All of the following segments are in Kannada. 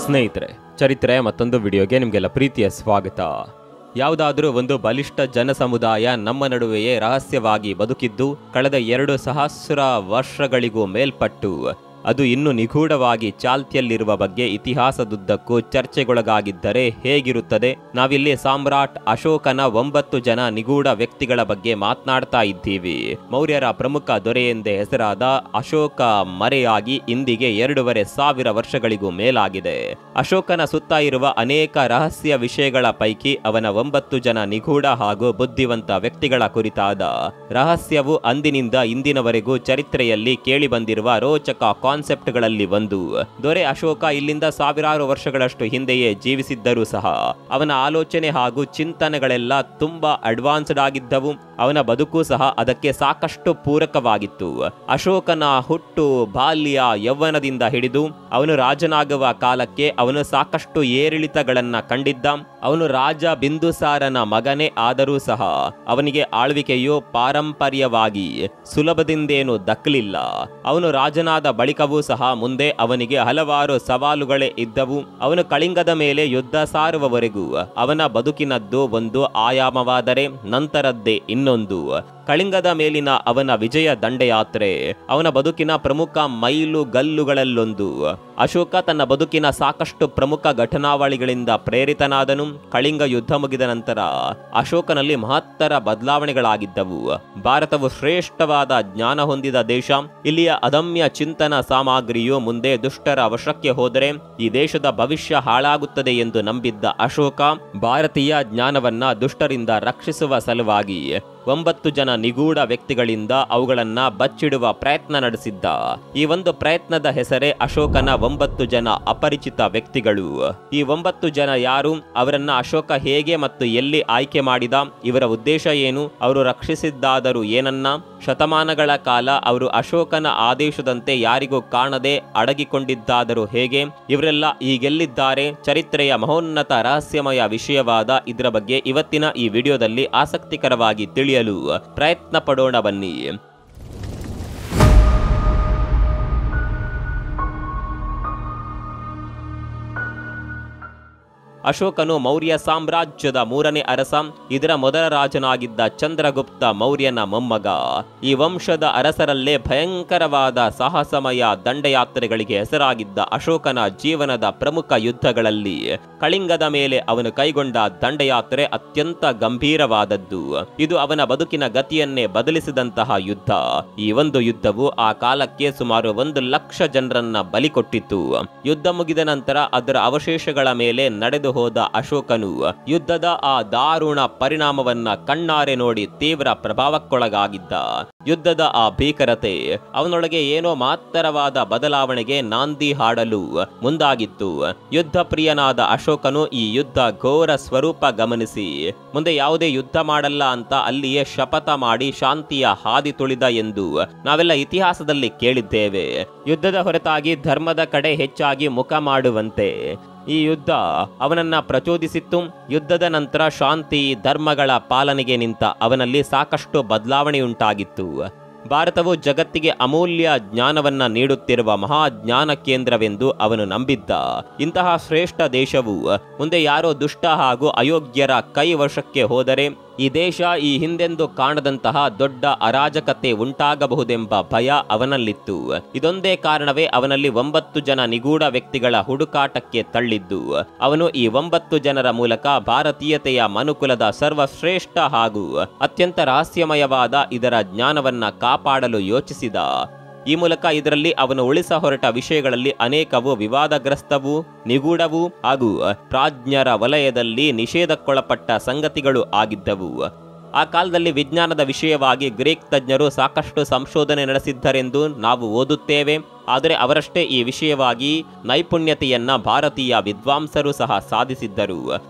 ಸ್ನೇಹಿತರೆ, ಚರಿತ್ರೆ ಮತ್ತೊಂದು ವಿಡಿಯೋಗೆ ನಿಮಗೆಲ್ಲ ಪ್ರೀತಿಯ ಸ್ವಾಗತ. ಯಾವುದಾದರೂ ಒಂದು ಬಲಿಷ್ಠ ಜನಸಮುದಾಯ ನಮ್ಮ ನಡುವೆಯೇ ರಹಸ್ಯವಾಗಿ ಬದುಕಿದ್ದು ಕಳೆದ 2 ಸಹಸ್ರ ವರ್ಷಗಳಿಗೂ ಮೇಲ್ಪಟ್ಟು ಅದು ಇನ್ನೂ ನಿಗೂಢವಾಗಿ ಚಾಲ್ತಿಯಲ್ಲಿರುವ ಬಗ್ಗೆ ಇತಿಹಾಸದುದ್ದಕ್ಕೂ ಚರ್ಚೆಗೊಳಗಾಗಿದ್ದರೆ ಹೇಗಿರುತ್ತದೆ? ನಾವಿಲ್ಲಿ ಸಾಮ್ರಾಟ್ ಅಶೋಕನ 9 ಜನ ನಿಗೂಢ ವ್ಯಕ್ತಿಗಳ ಬಗ್ಗೆ ಮಾತನಾಡ್ತಾ ಇದ್ದೀವಿ. ಮೌರ್ಯರ ಪ್ರಮುಖ ದೊರೆ ಎಂದೇ ಹೆಸರಾದ ಅಶೋಕ ಮರೆಯಾಗಿ ಇಂದಿಗೆ 2,500 ವರ್ಷಗಳಿಗೂ ಮೇಲಾಗಿದೆ. ಅಶೋಕನ ಸುತ್ತ ಇರುವ ಅನೇಕ ರಹಸ್ಯ ವಿಷಯಗಳ ಪೈಕಿ ಅವನ 9 ಜನ ನಿಗೂಢ ಹಾಗೂ ಬುದ್ಧಿವಂತ ವ್ಯಕ್ತಿಗಳ ಕುರಿತಾದ ರಹಸ್ಯವು ಅಂದಿನಿಂದ ಇಂದಿನವರೆಗೂ ಚರಿತ್ರೆಯಲ್ಲಿ ಕೇಳಿಬಂದಿರುವ ರೋಚಕ ಕಾನ್ಸೆಪ್ಟ್ಗಳಲ್ಲಿ ಒಂದು. ದೊರೆ ಅಶೋಕ ಇಲ್ಲಿಂದ ಸಾವಿರಾರು ವರ್ಷಗಳಷ್ಟು ಹಿಂದೆಯೇ ಜೀವಿಸಿದ್ದರೂ ಸಹ ಅವನ ಆಲೋಚನೆ ಹಾಗೂ ಚಿಂತನೆಗಳೆಲ್ಲ ತುಂಬಾ ಅಡ್ವಾನ್ಸ್ಡ್ ಆಗಿದ್ದವು. ಅವನ ಬದುಕು ಸಹ ಅದಕ್ಕೆ ಸಾಕಷ್ಟು ಪೂರಕವಾಗಿತ್ತು. ಅಶೋಕನ ಹುಟ್ಟು, ಬಾಲ್ಯ, ಯೌವನದಿಂದ ಹಿಡಿದು ಅವನು ರಾಜನಾಗುವ ಕಾಲಕ್ಕೆ ಅವನು ಸಾಕಷ್ಟು ಏರಿಳಿತಗಳನ್ನ ಕಂಡಿದ್ದ. ಅವನು ರಾಜ ಬಿಂದುಸಾರನ ಮಗನೇ ಆದರೂ ಸಹ ಅವನಿಗೆ ಆಳ್ವಿಕೆಯು ಪಾರಂಪರ್ಯವಾಗಿ ಸುಲಭದಿಂದೇನು ದಕ್ಕಲಿಲ್ಲ. ಅವನು ರಾಜನಾದ ಬಳಿಕವೂ ಸಹ ಮುಂದೆ ಅವನಿಗೆ ಹಲವಾರು ಸವಾಲುಗಳೇ ಇದ್ದವು. ಅವನು ಕಳಿಂಗದ ಮೇಲೆ ಯುದ್ಧ ಸಾರುವವರೆಗೂ ಅವನ ಬದುಕಿನದ್ದು ಒಂದು ಆಯಾಮವಾದರೆ ನಂತರದ್ದೇ ಇನ್ನೊಂದು. ಕಳಿಂಗದ ಮೇಲಿನ ಅವನ ವಿಜಯ ದಂಡಯಾತ್ರೆ ಅವನ ಬದುಕಿನ ಪ್ರಮುಖ ಮೈಲುಗಲ್ಲುಗಳಲ್ಲೊಂದು. ಅಶೋಕ ತನ್ನ ಬದುಕಿನ ಸಾಕಷ್ಟು ಪ್ರಮುಖ ಘಟನಾವಳಿಗಳಿಂದ ಪ್ರೇರಿತನಾದನು. ಕಳಿಂಗ ಯುದ್ಧ ಮುಗಿದ ನಂತರ ಅಶೋಕನಲ್ಲಿ ಮಹತ್ತರ ಬದಲಾವಣೆಗಳಾಗಿದ್ದವು. ಭಾರತವು ಶ್ರೇಷ್ಠವಾದ ಜ್ಞಾನ ಹೊಂದಿದ ದೇಶ. ಇಲ್ಲಿಯ ಅದಮ್ಯ ಚಿಂತನ ಸಾಮಗ್ರಿಯು ಮುಂದೆ ದುಷ್ಟರ ವಶಕ್ಕೆ ಹೋದರೆ ಈ ದೇಶದ ಭವಿಷ್ಯ ಹಾಳಾಗುತ್ತದೆ ಎಂದು ನಂಬಿದ್ದ ಅಶೋಕ ಭಾರತೀಯ ಜ್ಞಾನವನ್ನ ದುಷ್ಟರಿಂದ ರಕ್ಷಿಸುವ ಸಲುವಾಗಿ 9 ಜನ ನಿಗೂಢ ವ್ಯಕ್ತಿಗಳಿಂದ ಅವುಗಳನ್ನ ಬಚ್ಚಿಡುವ ಪ್ರಯತ್ನ ನಡೆಸಿದ್ದ. ಈ ಒಂದು ಪ್ರಯತ್ನದ ಹೆಸರೇ ಅಶೋಕನ 9 ಜನ ಅಪರಿಚಿತ ವ್ಯಕ್ತಿಗಳು. ಈ 9 ಜನ ಯಾರು? ಅವರನ್ನ ಅಶೋಕ ಹೇಗೆ ಮತ್ತು ಎಲ್ಲಿ ಆಯ್ಕೆ ಮಾಡಿದ? ಇವರ ಉದ್ದೇಶ ಏನು? ಅವರು ರಕ್ಷಿಸಿದ್ದಾದರೂ ಏನನ್ನ? ಶತಮಾನಗಳ ಕಾಲ ಅವರು ಅಶೋಕನ ಆದೇಶದಂತೆ ಯಾರಿಗೂ ಕಾಣದೆ ಅಡಗಿಕೊಂಡಿದ್ದಾದರೂ ಹೇಗೆ? ಇವರೆಲ್ಲ ಈಗೆಲ್ಲಿದ್ದಾರೆ? ಚರಿತ್ರೆಯ ಮಹೋನ್ನತ ರಹಸ್ಯಮಯ ವಿಷಯವಾದ ಇದರ ಬಗ್ಗೆ ಇವತ್ತಿನ ಈ ವಿಡಿಯೋದಲ್ಲಿ ಆಸಕ್ತಿಕರವಾಗಿ ತಿಳಿಯಲು ಪ್ರಯತ್ನ ಪಡೋಣ ಬನ್ನಿ. ಅಶೋಕನು ಮೌರ್ಯ ಸಾಮ್ರಾಜ್ಯದ 3ನೇ ಅರಸ. ಇದರ ಮೊದಲ ರಾಜನಾಗಿದ್ದ ಚಂದ್ರಗುಪ್ತ ಮೌರ್ಯನ ಮೊಮ್ಮಗ. ಈ ವಂಶದ ಅರಸರಲ್ಲೇ ಭಯಂಕರವಾದ ಸಾಹಸಮಯ ದಂಡಯಾತ್ರೆಗಳಿಗೆ ಹೆಸರಾಗಿದ್ದ ಅಶೋಕನ ಜೀವನದ ಪ್ರಮುಖ ಯುದ್ಧಗಳಲ್ಲಿ ಕಳಿಂಗದ ಮೇಲೆ ಅವನು ಕೈಗೊಂಡ ದಂಡಯಾತ್ರೆ ಅತ್ಯಂತ ಗಂಭೀರವಾದದ್ದು. ಇದು ಅವನ ಬದುಕಿನ ಗತಿಯನ್ನೇ ಬದಲಿಸಿದಂತಹ ಯುದ್ಧ. ಈ ಒಂದು ಯುದ್ಧವು ಆ ಕಾಲಕ್ಕೆ ಸುಮಾರು 1 ಲಕ್ಷ ಜನರನ್ನ ಬಲಿ ಕೊಟ್ಟಿತ್ತು. ಯುದ್ಧ ಮುಗಿದ ನಂತರ ಅದರ ಅವಶೇಷಗಳ ಮೇಲೆ ನಡೆದು ಹೋದ ಅಶೋಕನು ಯುದ್ಧದ ಆ ದಾರುಣ ಪರಿಣಾಮವನ್ನ ಕಣ್ಣಾರೆ ನೋಡಿ ತೀವ್ರ ಪ್ರಭಾವಕ್ಕೊಳಗಾಗಿದ್ದ. ಯುದ್ಧದ ಆ ಭೀಕರತೆ ಅವನೊಳಗೆ ಏನೋ ಮಾತ್ತರವಾದ ಬದಲಾವಣೆಗೆ ನಾಂದಿ ಹಾಡಲು ಮುಂದಾಗಿತ್ತು. ಯುದ್ಧ ಪ್ರಿಯನಾದ ಅಶೋಕನು ಈ ಯುದ್ಧ ಘೋರ ಸ್ವರೂಪ ಗಮನಿಸಿ ಮುಂದೆ ಯಾವುದೇ ಯುದ್ಧ ಮಾಡಲ್ಲ ಅಂತ ಅಲ್ಲಿಯೇ ಶಪಥ ಮಾಡಿ ಶಾಂತಿಯ ಹಾದಿ ತುಳಿದ ಎಂದು ನಾವೆಲ್ಲ ಇತಿಹಾಸದಲ್ಲಿ ಕೇಳಿದ್ದೇವೆ. ಯುದ್ಧದ ಹೊರತಾಗಿ ಧರ್ಮದ ಕಡೆ ಹೆಚ್ಚಾಗಿ ಮುಖ ಮಾಡುವಂತೆ ಈ ಯುದ್ಧ ಅವನನ್ನ ಪ್ರಚೋದಿಸಿತ್ತು. ಯುದ್ಧದ ನಂತರ ಶಾಂತಿ, ಧರ್ಮಗಳ ಪಾಲನೆಗೆ ನಿಂತ ಅವನಲ್ಲಿ ಸಾಕಷ್ಟು ಬದಲಾವಣೆಯುಂಟಾಗಿತ್ತು. ಭಾರತವು ಜಗತ್ತಿಗೆ ಅಮೂಲ್ಯ ಜ್ಞಾನವನ್ನ ನೀಡುತ್ತಿರುವ ಮಹಾಜ್ಞಾನ ಕೇಂದ್ರವೆಂದು ಅವನು ನಂಬಿದ್ದ. ಇಂತಹ ಶ್ರೇಷ್ಠ ದೇಶವು ಮುಂದೆ ಯಾರೋ ದುಷ್ಟ ಹಾಗೂ ಅಯೋಗ್ಯರ ಕೈ ವಶಕ್ಕೆ ಹೋದರೆ ಈ ದೇಶ ಈ ಹಿಂದೆಂದು ಕಾಣದಂತಹ ದೊಡ್ಡ ಅರಾಜಕತೆ ಉಂಟಾಗಬಹುದೆಂಬ ಭಯ ಅವನಲ್ಲಿತ್ತು. ಇದೊಂದೇ ಕಾರಣವೇ ಅವನಲ್ಲಿ 9 ಜನ ನಿಗೂಢ ವ್ಯಕ್ತಿಗಳ ಹುಡುಕಾಟಕ್ಕೆ ತಳ್ಳಿದ್ದು. ಅವನು ಈ 9 ಜನರ ಮೂಲಕ ಭಾರತೀಯತೆಯ ಮನುಕುಲದ ಸರ್ವಶ್ರೇಷ್ಠ ಹಾಗೂ ಅತ್ಯಂತ ರಹಸ್ಯಮಯವಾದ ಇದರ ಜ್ಞಾನವನ್ನ ಕಾಪಾಡಲು ಯೋಚಿಸಿದ. ಈ ಮೂಲಕ ಇದರಲ್ಲಿ ಅವನು ಉಳಿಸ ಹೊರಟ ವಿಷಯಗಳಲ್ಲಿ ಅನೇಕವು ವಿವಾದಗ್ರಸ್ತವೂ, ನಿಗೂಢವೂ ಹಾಗೂ ಪ್ರಾಜ್ಞರ ವಲಯದಲ್ಲಿ ನಿಷೇಧಕ್ಕೊಳಪಟ್ಟ ಸಂಗತಿಗಳು ಆಗಿದ್ದವು. ಆ ಕಾಲದಲ್ಲಿ ವಿಜ್ಞಾನದ ವಿಷಯವಾಗಿ ಗ್ರೀಕ್ ತಜ್ಞರು ಸಾಕಷ್ಟು ಸಂಶೋಧನೆ ನಡೆಸಿದ್ದರೆಂದು ನಾವು ಓದುತ್ತೇವೆ. ಆದರೆ ಅವರಷ್ಟೇ ಈ ವಿಷಯವಾಗಿ ನೈಪುಣ್ಯತೆಯನ್ನ ಭಾರತೀಯ ವಿದ್ವಾಂಸರು ಸಹ ಸಾಧಿಸಿದ್ದರು.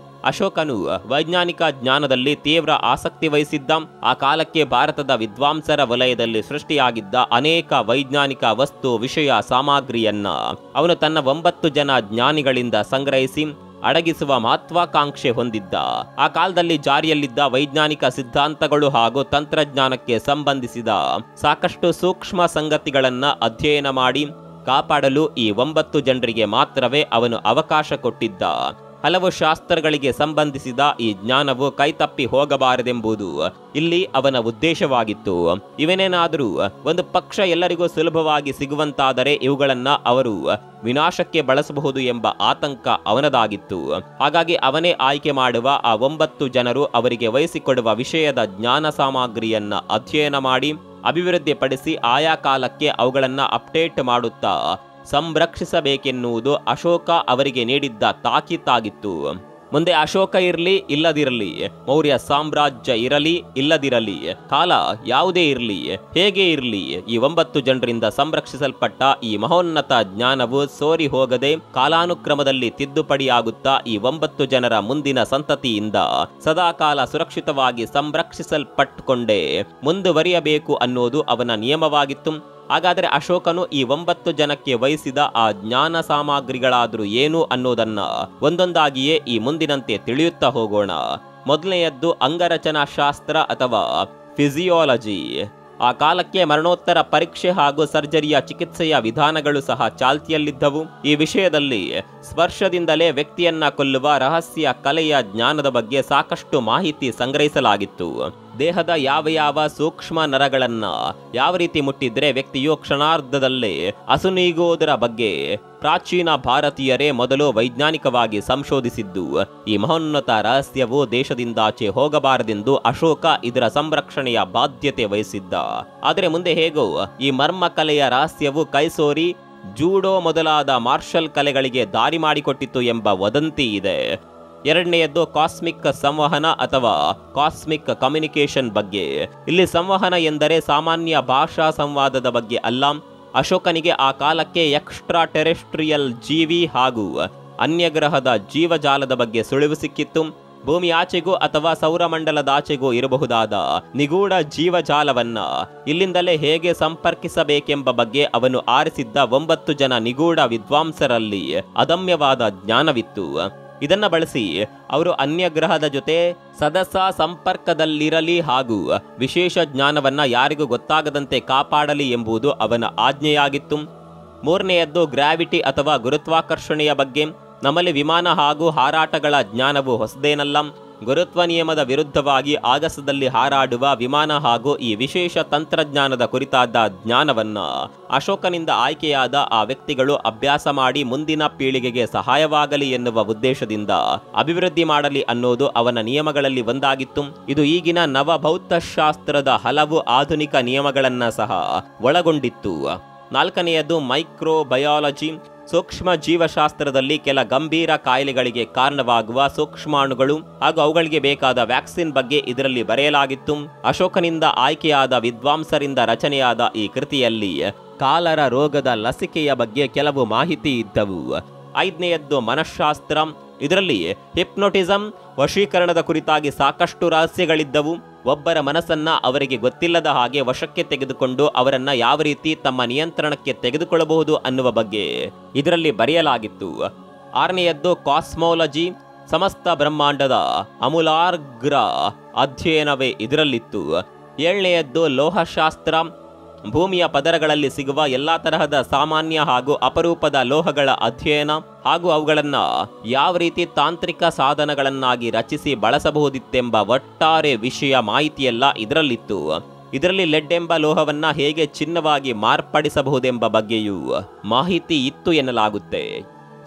ಅಶೋಕನು ವೈಜ್ಞಾನಿಕ ಜ್ಞಾನದಲ್ಲಿ ತೀವ್ರ ಆಸಕ್ತಿ ವಹಿಸಿದ್ದ. ಆ ಕಾಲಕ್ಕೆ ಭಾರತದ ವಿದ್ವಾಂಸರ ವಲಯದಲ್ಲಿ ಸೃಷ್ಟಿಯಾಗಿದ್ದ ಅನೇಕ ವೈಜ್ಞಾನಿಕ ವಸ್ತು ವಿಷಯ ಸಾಮಗ್ರಿಯನ್ನ ಅವನು ತನ್ನ 9 ಜನ ಜ್ಞಾನಿಗಳಿಂದ ಸಂಗ್ರಹಿಸಿ ಅಡಗಿಸುವ ಮಹತ್ವಾಕಾಂಕ್ಷೆ ಹೊಂದಿದ್ದ. ಆ ಕಾಲದಲ್ಲಿ ಜಾರಿಯಲ್ಲಿದ್ದ ವೈಜ್ಞಾನಿಕ ಸಿದ್ಧಾಂತಗಳು ಹಾಗೂ ತಂತ್ರಜ್ಞಾನಕ್ಕೆ ಸಂಬಂಧಿಸಿದ ಸಾಕಷ್ಟು ಸೂಕ್ಷ್ಮ ಸಂಗತಿಗಳನ್ನ ಅಧ್ಯಯನ ಮಾಡಿ ಕಾಪಾಡಲು ಈ 9 ಜನರಿಗೆ ಮಾತ್ರವೇ ಅವನು ಅವಕಾಶ ಕೊಟ್ಟಿದ್ದ. ಹಲವು ಶಾಸ್ತ್ರಗಳಿಗೆ ಸಂಬಂಧಿಸಿದ ಈ ಜ್ಞಾನವು ಕೈತಪ್ಪಿ ಹೋಗಬಾರದೆಂಬುದು ಇಲ್ಲಿ ಅವನ ಉದ್ದೇಶವಾಗಿತ್ತು. ಇವನೇನಾದರೂ ಒಂದು ಪಕ್ಷ ಎಲ್ಲರಿಗೂ ಸುಲಭವಾಗಿ ಸಿಗುವಂತಾದರೆ ಇವುಗಳನ್ನ ಅವರು ವಿನಾಶಕ್ಕೆ ಬಳಸಬಹುದು ಎಂಬ ಆತಂಕ ಅವನದಾಗಿತ್ತು. ಹಾಗಾಗಿ ಅವನೇ ಆಯ್ಕೆ ಮಾಡುವ ಆ 9 ಜನರು ಅವರಿಗೆ ವಹಿಸಿಕೊಡುವ ವಿಷಯದ ಜ್ಞಾನ ಸಾಮಗ್ರಿಯನ್ನ ಅಧ್ಯಯನ ಮಾಡಿ ಅಭಿವೃದ್ಧಿಪಡಿಸಿ ಆಯಾ ಕಾಲಕ್ಕೆ ಅವುಗಳನ್ನ ಅಪ್ಡೇಟ್ ಮಾಡುತ್ತಾ ಸಂರಕ್ಷಿಸಬೇಕೆನ್ನುವುದು ಅಶೋಕ ಅವರಿಗೆ ನೀಡಿದ್ದ ತಾಕೀತಾಗಿತ್ತು. ಮುಂದೆ ಅಶೋಕ ಇರಲಿ ಇಲ್ಲದಿರಲಿ, ಮೌರ್ಯ ಸಾಮ್ರಾಜ್ಯ ಇರಲಿ ಇಲ್ಲದಿರಲಿ, ಕಾಲ ಯಾವುದೇ ಇರಲಿ, ಹೇಗೆ ಇರಲಿ, ಈ 9 ಜನರಿಂದ ಸಂರಕ್ಷಿಸಲ್ಪಟ್ಟ ಈ ಮಹೋನ್ನತ ಜ್ಞಾನವು ಸೋರಿ ಹೋಗದೆ ಕಾಲಾನುಕ್ರಮದಲ್ಲಿ ತಿದ್ದುಪಡಿಯಾಗುತ್ತಾ ಈ 9 ಜನರ ಮುಂದಿನ ಸಂತತಿಯಿಂದ ಸದಾಕಾಲ ಸುರಕ್ಷಿತವಾಗಿ ಸಂರಕ್ಷಿಸಲ್ಪಟ್ಟುಕೊಂಡೇ ಮುಂದುವರಿಯಬೇಕು ಅನ್ನೋದು ಅವನ ನಿಯಮವಾಗಿತ್ತು. ಹಾಗಾದರೆ ಅಶೋಕನು ಈ 9 ಜನಕ್ಕೆ ವಹಿಸಿದ ಆ ಜ್ಞಾನ ಸಾಮಗ್ರಿಗಳಾದರೂ ಏನು ಅನ್ನೋದನ್ನ ಒಂದೊಂದಾಗಿಯೇ ಈ ಮುಂದಿನಂತೆ ತಿಳಿಯುತ್ತಾ ಹೋಗೋಣ. ಮೊದಲನೆಯದ್ದು ಅಂಗರಚನಾ ಶಾಸ್ತ್ರ ಅಥವಾ ಫಿಸಿಯಾಲಜಿ. ಆ ಕಾಲಕ್ಕೆ ಮರಣೋತ್ತರ ಪರೀಕ್ಷೆ ಹಾಗೂ ಸರ್ಜರಿಯ ಚಿಕಿತ್ಸೆಯ ವಿಧಾನಗಳು ಸಹ ಚಾಲ್ತಿಯಲ್ಲಿದ್ದವು. ಈ ವಿಷಯದಲ್ಲಿ ಸ್ಪರ್ಶದಿಂದಲೇ ವ್ಯಕ್ತಿಯನ್ನ ಕೊಲ್ಲುವ ರಹಸ್ಯ ಕಲೆಯ ಜ್ಞಾನದ ಬಗ್ಗೆ ಸಾಕಷ್ಟು ಮಾಹಿತಿ ಸಂಗ್ರಹಿಸಲಾಗಿತ್ತು. ದೇಹದ ಯಾವ ಸೂಕ್ಷ್ಮ ನರಗಳನ್ನ ಯಾವ ರೀತಿ ಮುಟ್ಟಿದ್ರೆ ವ್ಯಕ್ತಿಯು ಕ್ಷಣಾರ್ಧದಲ್ಲೇ ಅಸುನೀಗೋದರ ಬಗ್ಗೆ ಪ್ರಾಚೀನ ಭಾರತೀಯರೇ ಮೊದಲು ವೈಜ್ಞಾನಿಕವಾಗಿ ಸಂಶೋಧಿಸಿದ್ದು. ಈ ಮಹೋನ್ನತ ರಹಸ್ಯವು ದೇಶದಿಂದಾಚೆ ಹೋಗಬಾರದೆಂದು ಅಶೋಕ ಇದರ ಸಂರಕ್ಷಣೆಯ ಬಾಧ್ಯತೆ ವಹಿಸಿದ್ದ. ಆದರೆ ಮುಂದೆ ಹೇಗೋ ಈ ಮರ್ಮ ಕಲೆಯ ರಹಸ್ಯವು ಕೈಸೋರಿ ಜೂಡೋ ಮೊದಲಾದ ಮಾರ್ಷಲ್ ಕಲೆಗಳಿಗೆ ದಾರಿ ಮಾಡಿಕೊಟ್ಟಿತು ಎಂಬ ವದಂತಿ ಇದೆ. ಎರಡನೆಯದ್ದು ಕಾಸ್ಮಿಕ್ ಸಂವಹನ ಅಥವಾ ಕಾಸ್ಮಿಕ್ ಕಮ್ಯುನಿಕೇಶನ್ ಬಗ್ಗೆ. ಇಲ್ಲಿ ಸಂವಹನ ಎಂದರೆ ಸಾಮಾನ್ಯ ಭಾಷಾ ಸಂವಾದದ ಬಗ್ಗೆ ಅಲ್ಲ. ಅಶೋಕನಿಗೆ ಆ ಕಾಲಕ್ಕೆ ಎಕ್ಸ್ಟ್ರಾ ಟೆರೆಸ್ಟ್ರಿಯಲ್ ಜೀವಿ ಹಾಗೂ ಅನ್ಯಗ್ರಹದ ಜೀವಜಾಲದ ಬಗ್ಗೆ ಸುಳಿವು ಸಿಕ್ಕಿತ್ತು. ಭೂಮಿ ಆಚೆಗೂ ಅಥವಾ ಸೌರಮಂಡಲದಾಚೆಗೂ ಇರಬಹುದಾದ ನಿಗೂಢ ಜೀವಜಾಲವನ್ನ ಇಲ್ಲಿಂದಲೇ ಹೇಗೆ ಸಂಪರ್ಕಿಸಬೇಕೆಂಬ ಬಗ್ಗೆ ಅವನು ಆರಿಸಿದ್ದ 9 ಜನ ನಿಗೂಢ ವಿದ್ವಾಂಸರಲ್ಲಿ ಅದಮ್ಯವಾದ ಜ್ಞಾನವಿತ್ತು. ಇದನ್ನ ಬಳಸಿ ಅವರು ಅನ್ಯಗ್ರಹದ ಜೊತೆ ಸದಸ ಸಂಪರ್ಕದಲ್ಲಿರಲಿ ಹಾಗೂ ವಿಶೇಷ ಜ್ಞಾನವನ್ನ ಯಾರಿಗೂ ಗೊತ್ತಾಗದಂತೆ ಕಾಪಾಡಲಿ ಎಂಬುದು ಅವನ ಆಜ್ಞೆಯಾಗಿತ್ತು. ಮೂರನೆಯದ್ದು ಗ್ರಾವಿಟಿ ಅಥವಾ ಗುರುತ್ವಾಕರ್ಷಣೆಯ ಬಗ್ಗೆ. ನಮ್ಮಲ್ಲಿ ವಿಮಾನ ಹಾಗೂ ಹಾರಾಟಗಳ ಜ್ಞಾನವು ಹೊಸದೇನಲ್ಲ. ಗುರುತ್ವ ನಿಯಮದ ವಿರುದ್ಧವಾಗಿ ಆಗಸದಲ್ಲಿ ಹಾರಾಡುವ ವಿಮಾನ ಹಾಗೂ ಈ ವಿಶೇಷ ತಂತ್ರಜ್ಞಾನದ ಕುರಿತಾದ ಜ್ಞಾನವನ್ನ ಅಶೋಕನಿಂದ ಆಯ್ಕೆಯಾದ ಆ ವ್ಯಕ್ತಿಗಳು ಅಭ್ಯಾಸ ಮಾಡಿ ಮುಂದಿನ ಪೀಳಿಗೆಗೆ ಸಹಾಯವಾಗಲಿ ಎನ್ನುವ ಉದ್ದೇಶದಿಂದ ಅಭಿವೃದ್ಧಿ ಮಾಡಲಿ ಅನ್ನೋದು ಅವನ ನಿಯಮಗಳಲ್ಲಿ ಒಂದಾಗಿತ್ತು. ಇದು ಈಗಿನ ನವಭೌತಶಾಸ್ತ್ರದ ಹಲವು ಆಧುನಿಕ ನಿಯಮಗಳನ್ನ ಸಹ ಒಳಗೊಂಡಿತ್ತು. ನಾಲ್ಕನೆಯದು ಮೈಕ್ರೋಬಯಾಲಜಿ. ಸೂಕ್ಷ್ಮ ಜೀವಶಾಸ್ತ್ರದಲ್ಲಿ ಕೆಲ ಗಂಭೀರ ಕಾಯಿಲೆಗಳಿಗೆ ಕಾರಣವಾಗುವ ಸೂಕ್ಷ್ಮಾಣುಗಳು ಹಾಗೂ ಅವುಗಳಿಗೆ ಬೇಕಾದ ವ್ಯಾಕ್ಸಿನ್ ಬಗ್ಗೆ ಇದರಲ್ಲಿ ಬರೆಯಲಾಗಿತ್ತು. ಅಶೋಕನಿಂದ ಆಯ್ಕೆಯಾದ ವಿದ್ವಾಂಸರಿಂದ ರಚನೆಯಾದ ಈ ಕೃತಿಯಲ್ಲಿ ಕಾಲರ ರೋಗದ ಲಸಿಕೆಯ ಬಗ್ಗೆ ಕೆಲವು ಮಾಹಿತಿ ಇದ್ದವು. ಐದನೆಯದ್ದು ಮನಃಶಾಸ್ತ್ರ. ಇದರಲ್ಲಿ ಹಿಪ್ನೋಟಿಸಂ ವಶೀಕರಣದ ಕುರಿತಾಗಿ ಸಾಕಷ್ಟು ರಹಸ್ಯಗಳಿದ್ದವು. ಒಬ್ಬರ ಮನಸ್ಸನ್ನ ಅವರಿಗೆ ಗೊತ್ತಿಲ್ಲದ ಹಾಗೆ ವಶಕ್ಕೆ ತೆಗೆದುಕೊಂಡು ಅವರನ್ನ ಯಾವ ರೀತಿ ತಮ್ಮ ನಿಯಂತ್ರಣಕ್ಕೆ ತೆಗೆದುಕೊಳ್ಳಬಹುದು ಅನ್ನುವ ಬಗ್ಗೆ ಇದರಲ್ಲಿ ಬರೆಯಲಾಗಿತ್ತು. ಆರನೆಯದ್ದು ಕಾಸ್ಮೋಲಜಿ. ಸಮಸ್ತ ಬ್ರಹ್ಮಾಂಡದ ಅಮೂಲಾಗ್ರ ಅಧ್ಯಯನವೇ ಇದರಲ್ಲಿತ್ತು. ಏಳನೆಯದ್ದು ಲೋಹಶಾಸ್ತ್ರ. ಭೂಮಿಯ ಪದರಗಳಲ್ಲಿ ಸಿಗುವ ಎಲ್ಲಾ ತರಹದ ಸಾಮಾನ್ಯ ಹಾಗೂ ಅಪರೂಪದ ಲೋಹಗಳ ಅಧ್ಯಯನ ಹಾಗೂ ಅವುಗಳನ್ನ ಯಾವ ರೀತಿ ತಾಂತ್ರಿಕ ಸಾಧನಗಳನ್ನಾಗಿ ರಚಿಸಿ ಬಳಸಬಹುದಿತ್ತೆಂಬ ಒಟ್ಟಾರೆ ವಿಷಯ ಮಾಹಿತಿಯೆಲ್ಲ ಇದರಲ್ಲಿತ್ತು. ಇದರಲ್ಲಿ ಲೆಡ್ ಎಂಬ ಲೋಹವನ್ನ ಹೇಗೆ ಚಿನ್ನವಾಗಿ ಮಾರ್ಪಡಿಸಬಹುದೆಂಬ ಬಗ್ಗೆಯೂ ಮಾಹಿತಿ ಇತ್ತು ಎನ್ನಲಾಗುತ್ತೆ.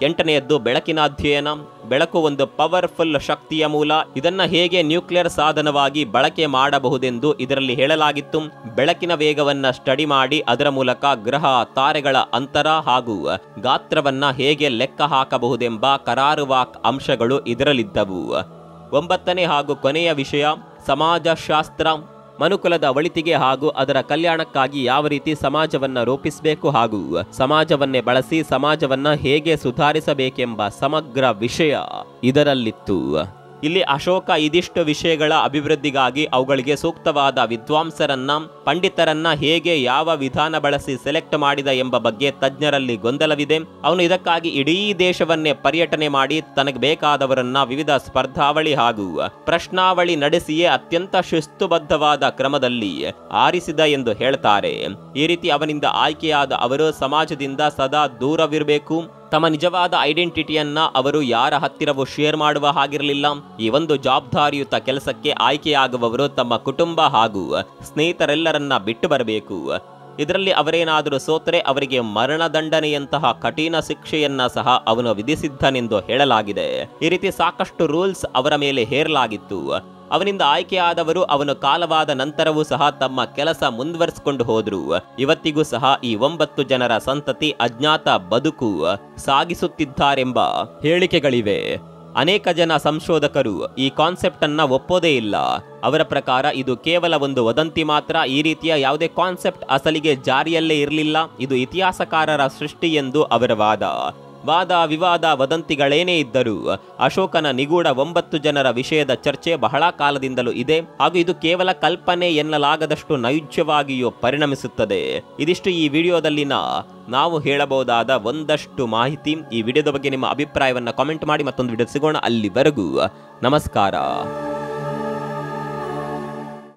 ಎಂಟನೆಯದ್ದು ಬೆಳಕಿನ ಅಧ್ಯಯನ. ಬೆಳಕು ಒಂದು ಪವರ್ಫುಲ್ ಶಕ್ತಿಯ ಮೂಲ. ಇದನ್ನ ಹೇಗೆ ನ್ಯೂಕ್ಲಿಯರ್ ಸಾಧನವಾಗಿ ಬಳಕೆ ಮಾಡಬಹುದೆಂದು ಇದರಲ್ಲಿ ಹೇಳಲಾಗಿತ್ತು. ಬೆಳಕಿನ ವೇಗವನ್ನ ಸ್ಟಡಿ ಮಾಡಿ ಅದರ ಮೂಲಕ ಗ್ರಹ ತಾರೆಗಳ ಅಂತರ ಹಾಗೂ ಗಾತ್ರವನ್ನ ಹೇಗೆ ಲೆಕ್ಕ ಹಾಕಬಹುದೆಂಬ ಕರಾರುವಾಕ್ ಅಂಶಗಳು ಇದರಲ್ಲಿದ್ದವು. ಒಂಬತ್ತನೇ ಹಾಗೂ ಕೊನೆಯ ವಿಷಯ ಸಮಾಜಶಾಸ್ತ್ರ. ಮನುಕುಲದ ಒಳಿತಿಗೆ ಹಾಗೂ ಅದರ ಕಲ್ಯಾಣಕ್ಕಾಗಿ ಯಾವ ರೀತಿ ಸಮಾಜವನ್ನ ರೂಪಿಸಬೇಕು ಹಾಗೂ ಸಮಾಜವನ್ನೇ ಬಳಸಿ ಸಮಾಜವನ್ನ ಹೇಗೆ ಸುಧಾರಿಸಬೇಕೆಂಬ ಸಮಗ್ರ ವಿಷಯ ಇದರಲ್ಲಿತ್ತು. ಇಲ್ಲಿ ಅಶೋಕ ಇದಿಷ್ಟು ವಿಷಯಗಳ ಅಭಿವೃದ್ಧಿಗಾಗಿ ಅವುಗಳಿಗೆ ಸೂಕ್ತವಾದ ವಿದ್ವಾಂಸರನ್ನ ಪಂಡಿತರನ್ನ ಹೇಗೆ ಯಾವ ವಿಧಾನ ಬಳಸಿ ಸೆಲೆಕ್ಟ್ ಮಾಡಿದ ಎಂಬ ಬಗ್ಗೆ ತಜ್ಞರಲ್ಲಿ ಗೊಂದಲವಿದೆ. ಅವನು ಇದಕ್ಕಾಗಿ ಇಡೀ ದೇಶವನ್ನೇ ಪರ್ಯಟನೆ ಮಾಡಿ ತನಗೆ ಬೇಕಾದವರನ್ನ ವಿವಿಧ ಸ್ಪರ್ಧಾವಳಿ ಹಾಗೂ ಪ್ರಶ್ನಾವಳಿ ನಡೆಸಿಯೇ ಅತ್ಯಂತ ಶಿಸ್ತುಬದ್ಧವಾದ ಕ್ರಮದಲ್ಲಿ ಆರಿಸಿದ ಎಂದು ಹೇಳ್ತಾರೆ. ಈ ರೀತಿ ಅವನಿಂದ ಆಯ್ಕೆಯಾದ ಅವರು ಸಮಾಜದಿಂದ ಸದಾ ದೂರವಿರಬೇಕು. ತಮ್ಮ ನಿಜವಾದ ಐಡೆಂಟಿಟಿಯನ್ನ ಅವರು ಯಾರ ಹತ್ತಿರವೂ ಶೇರ್ ಮಾಡುವ ಹಾಗಿರಲಿಲ್ಲ. ಈ ಒಂದು ಜವಾಬ್ದಾರಿಯುತ ಕೆಲಸಕ್ಕೆ ಆಯ್ಕೆಯಾಗುವವರು ತಮ್ಮ ಕುಟುಂಬ ಹಾಗೂ ಸ್ನೇಹಿತರೆಲ್ಲರನ್ನ ಬಿಟ್ಟು ಬರಬೇಕು. ಇದರಲ್ಲಿ ಅವರೇನಾದರೂ ಸೋತರೆ ಅವರಿಗೆ ಮರಣದಂಡನೆಯಂತಹ ಕಠಿಣ ಶಿಕ್ಷೆಯನ್ನ ಸಹ ಅವನು ವಿಧಿಸಿದ್ದನೆಂದು ಹೇಳಲಾಗಿದೆ. ಈ ರೀತಿ ಸಾಕಷ್ಟು ರೂಲ್ಸ್ ಅವರ ಮೇಲೆ ಹೇರಲಾಗಿತ್ತು. ಅವನಿಂದ ಆಯ್ಕೆಯಾದವರು ಅವನು ಕಾಲವಾದ ನಂತರವೂ ಸಹ ತಮ್ಮ ಕೆಲಸ ಮುಂದುವರಿಸಿಕೊಂಡು ಹೋದ್ರು. ಇವತ್ತಿಗೂ ಸಹ ಈ 9 ಜನರ ಸಂತತಿ ಅಜ್ಞಾತ ಬದುಕು ಸಾಗಿಸುತ್ತಿದ್ದಾರೆಂಬ ಹೇಳಿಕೆಗಳಿವೆ. ಅನೇಕ ಜನ ಸಂಶೋಧಕರು ಈ ಕಾನ್ಸೆಪ್ಟ್ ಅನ್ನ ಒಪ್ಪೋದೇ ಇಲ್ಲ. ಅವರ ಪ್ರಕಾರ ಇದು ಕೇವಲ ಒಂದು ವದಂತಿ ಮಾತ್ರ. ಈ ರೀತಿಯ ಯಾವುದೇ ಕಾನ್ಸೆಪ್ಟ್ ಅಸಲಿಗೆ ಜಾರಿಯಲ್ಲೇ ಇರಲಿಲ್ಲ. ಇದು ಇತಿಹಾಸಕಾರರ ಸೃಷ್ಟಿ ಎಂದು ಅವರ ವಾದ ವಿವಾದ ವದಂತಿಗಳೇನೇ ಇದ್ದರೂ ಅಶೋಕನ ನಿಗೂಢ 9 ಜನರ ವಿಷಯದ ಚರ್ಚೆ ಬಹಳ ಕಾಲದಿಂದಲೂ ಇದೆ ಹಾಗೂ ಇದು ಕೇವಲ ಕಲ್ಪನೆ ಎನ್ನಲಾಗದಷ್ಟು ನೈಜವಾಗಿಯೂ ಪರಿಣಮಿಸುತ್ತದೆ. ಇದಿಷ್ಟು ಈ ವಿಡಿಯೋದಲ್ಲಿನ ನಾವು ಹೇಳಬಹುದಾದ ಒಂದಷ್ಟು ಮಾಹಿತಿ. ಈ ವಿಡಿಯೋದ ಬಗ್ಗೆ ನಿಮ್ಮ ಅಭಿಪ್ರಾಯವನ್ನು ಕಾಮೆಂಟ್ ಮಾಡಿ. ಮತ್ತೊಂದು ವಿಡಿಯೋ ಸಿಗೋಣ. ಅಲ್ಲಿವರೆಗೂ ನಮಸ್ಕಾರ.